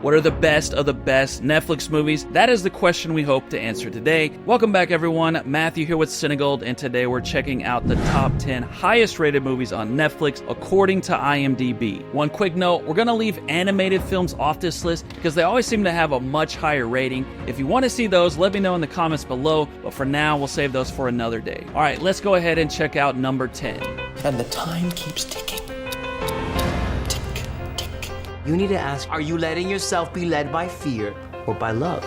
What are the best of the best Netflix movies? That is the question we hope to answer today. Welcome back, everyone. Matthew here with CineGold, and today we're checking out the top 10 highest rated movies on Netflix according to IMDB. One quick note, we're going to leave animated films off this list because they always seem to have a much higher rating. If you want to see those, let me know in the comments below, but for now, we'll save those for another day. All right, let's go ahead and check out number 10. And the time keeps ticking. Tick, tick. You need to ask, are you letting yourself be led by fear or by love?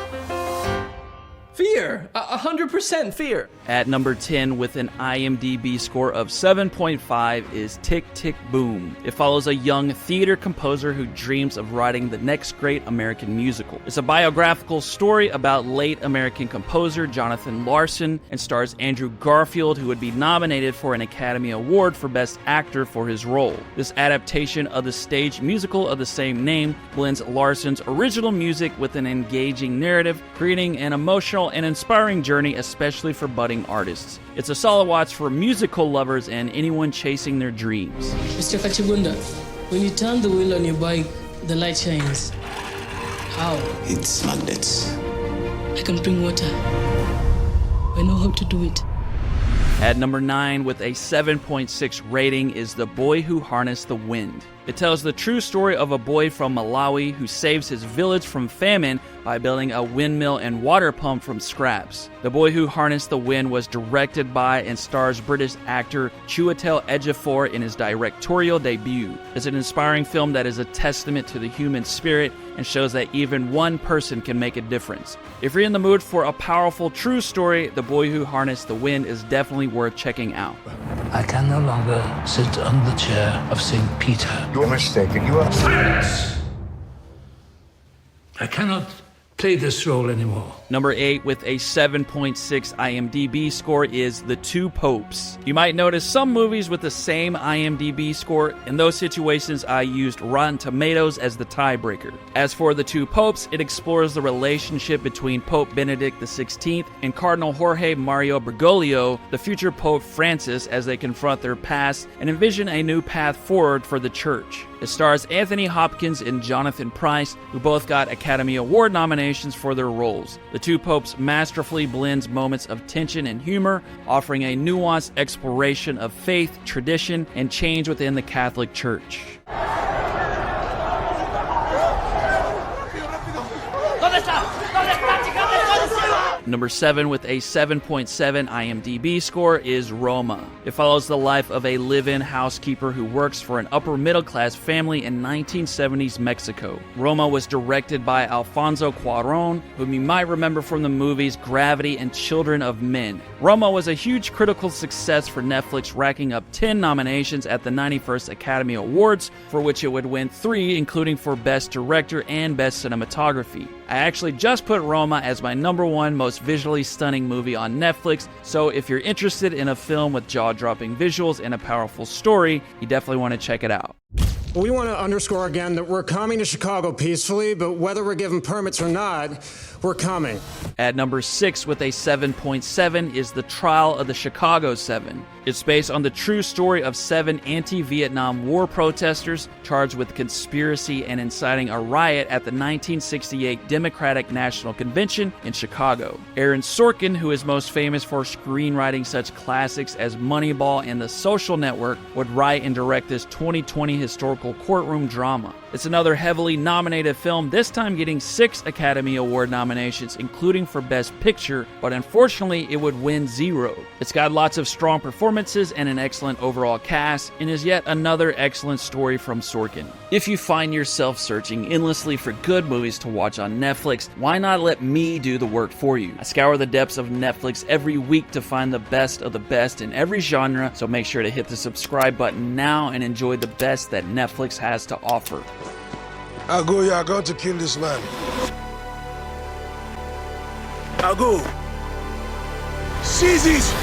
Fear! 100% fear! At number 10 with an IMDb score of 7.5 is Tick, Tick, Boom. It follows a young theater composer who dreams of writing the next great American musical. It's a biographical story about late American composer Jonathan Larson and stars Andrew Garfield, who would be nominated for an Academy Award for Best Actor for his role. This adaptation of the stage musical of the same name blends Larson's original music with an engaging narrative, creating an emotional and inspiring journey, especially for budding artists. It's a solid watch for musical lovers and anyone chasing their dreams. Mr. Kachibunda, when you turn the wheel on your bike, the light shines. How? It's magnets. I can bring water. I know how to do it. At number 9 with a 7.6 rating is The Boy Who Harnessed the Wind. It tells the true story of a boy from Malawi who saves his village from famine by building a windmill and water pump from scraps. The Boy Who Harnessed the Wind was directed by and stars British actor Chiwetel Ejiofor in his directorial debut. It's an inspiring film that is a testament to the human spirit and shows that even one person can make a difference. If you're in the mood for a powerful true story, The Boy Who Harnessed the Wind is definitely worth checking out. I can no longer sit on the chair of St. Peter. You're mistaken. You are... Silence! I cannot play this role anymore. Number 8 with a 7.6 IMDb score is The Two Popes. You might notice some movies with the same IMDb score. In those situations, I used Rotten Tomatoes as the tiebreaker. As for The Two Popes, it explores the relationship between Pope Benedict XVI and Cardinal Jorge Mario Bergoglio, the future Pope Francis, as they confront their past and envision a new path forward for the Church. It stars Anthony Hopkins and Jonathan Pryce, who both got Academy Award nominations for their roles. The Two Popes masterfully blends moments of tension and humor, offering a nuanced exploration of faith, tradition, and change within the Catholic Church. Number 7 with a 7.7 IMDb score is Roma. It follows the life of a live-in housekeeper who works for an upper-middle-class family in 1970s Mexico. Roma was directed by Alfonso Cuarón, whom you might remember from the movies Gravity and Children of Men. Roma was a huge critical success for Netflix, racking up 10 nominations at the 91st Academy Awards, for which it would win 3, including for Best Director and Best Cinematography. I actually just put Roma as my number 1 most visually stunning movie on Netflix, so if you're interested in a film with jaw-dropping visuals and a powerful story, you definitely want to check it out. We want to underscore again that we're coming to Chicago peacefully, but whether we're given permits or not, we're coming. At number 6 with a 7.7 is The Trial of the Chicago 7. It's based on the true story of 7 anti-Vietnam War protesters charged with conspiracy and inciting a riot at the 1968 Democratic National Convention in Chicago. Aaron Sorkin, who is most famous for screenwriting such classics as Moneyball and The Social Network, would write and direct this 2020 historical courtroom drama. It's another heavily nominated film, this time getting 6 Academy Award nominations, including for Best Picture, but unfortunately it would win 0. It's got lots of strong performances and an excellent overall cast, and is yet another excellent story from Sorkin. If you find yourself searching endlessly for good movies to watch on Netflix, why not let me do the work for you? I scour the depths of Netflix every week to find the best of the best in every genre, so make sure to hit the subscribe button now and enjoy the best that Netflix has to offer. I'll go, you are going to kill this man. I'll go. Seize it!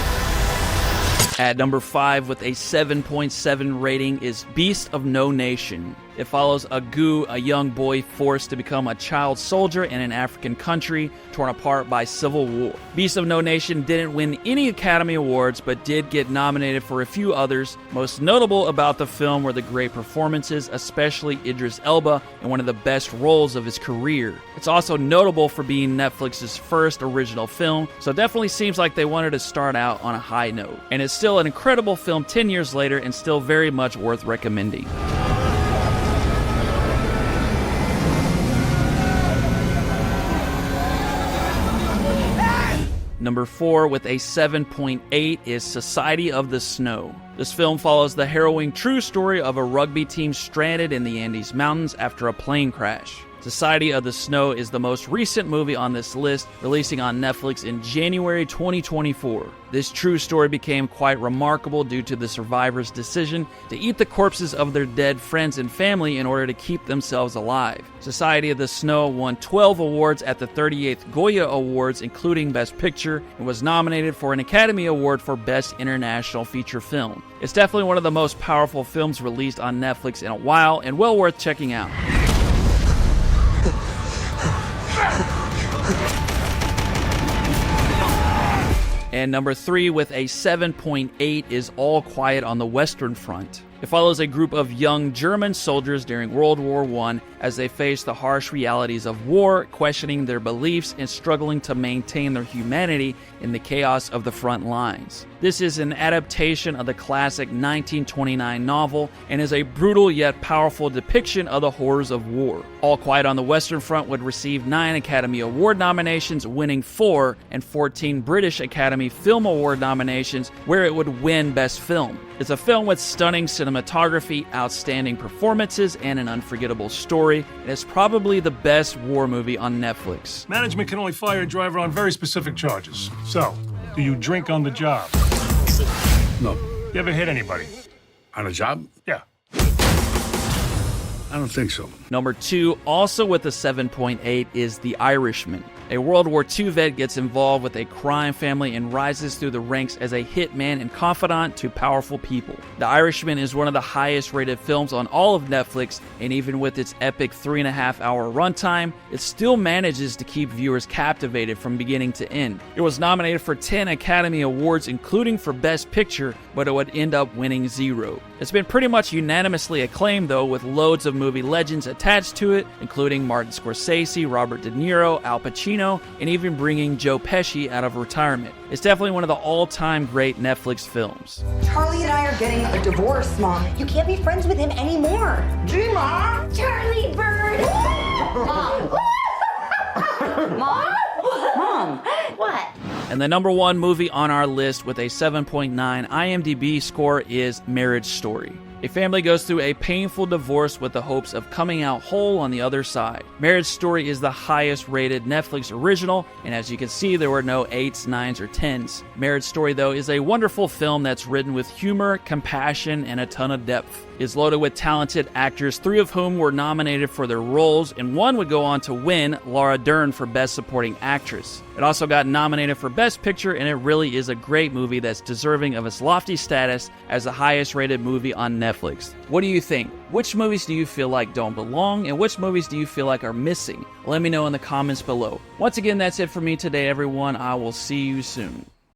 At number 5 with a 7.7 rating is Beast of No Nation. It follows Agu, a young boy forced to become a child soldier in an African country torn apart by civil war. Beast of No Nation didn't win any Academy Awards, but did get nominated for a few others. Most notable about the film were the great performances, especially Idris Elba in one of the best roles of his career. It's also notable for being Netflix's first original film, so it definitely seems like they wanted to start out on a high note. And it's still an incredible film 10 years later and still very much worth recommending. Number 4 with a 7.8 is Society of the Snow. This film follows the harrowing true story of a rugby team stranded in the Andes Mountains after a plane crash. Society of the Snow is the most recent movie on this list, releasing on Netflix in January 2024. This true story became quite remarkable due to the survivors' decision to eat the corpses of their dead friends and family in order to keep themselves alive. Society of the Snow won 12 awards at the 38th Goya Awards, including Best Picture, and was nominated for an Academy Award for Best International Feature Film. It's definitely one of the most powerful films released on Netflix in a while, and well worth checking out. And number 3 with a 7.8 is All Quiet on the Western Front. It follows a group of young German soldiers during World War I as they face the harsh realities of war, questioning their beliefs and struggling to maintain their humanity in the chaos of the front lines. This is an adaptation of the classic 1929 novel and is a brutal yet powerful depiction of the horrors of war. All Quiet on the Western Front would receive 9 Academy Award nominations, winning 4, and 14 British Academy Film Award nominations, where it would win Best Film. It's a film with stunning cinematography, outstanding performances, and an unforgettable story, and it's probably the best war movie on Netflix. Management can only fire a driver on very specific charges. So, do you drink on the job? No. You ever hit anybody? On a job? Yeah. I don't think so. Number 2, also with a 7.8, is The Irishman. A World War II vet gets involved with a crime family and rises through the ranks as a hitman and confidant to powerful people. The Irishman is one of the highest rated films on all of Netflix, and even with its epic 3.5-hour runtime, it still manages to keep viewers captivated from beginning to end. It was nominated for 10 Academy Awards, including for Best Picture, but it would end up winning 0. It's been pretty much unanimously acclaimed though, with loads of movie legends attached to it, including Martin Scorsese, Robert De Niro, Al Pacino, and even bringing Joe Pesci out of retirement. It's definitely one of the all-time great Netflix films. Charlie and I are getting a divorce, Mom. You can't be friends with him anymore. Gee, Mom. Charlie Bird. Mom. Mom. Mom. What? And the number 1 movie on our list with a 7.9 IMDB score is Marriage Story. A family goes through a painful divorce with the hopes of coming out whole on the other side. Marriage Story is the highest rated Netflix original, and as you can see, there were no 8s, 9s, or 10s. Marriage Story, though, is a wonderful film that's written with humor, compassion, and a ton of depth. It's loaded with talented actors, 3 of whom were nominated for their roles, and 1 would go on to win, Laura Dern, for Best Supporting Actress. It also got nominated for Best Picture, and it really is a great movie that's deserving of its lofty status as the highest rated movie on Netflix. What do you think? Which movies do you feel like don't belong, and which movies do you feel like are missing? Let me know in the comments below. Once again, that's it for me today, everyone. I will see you soon.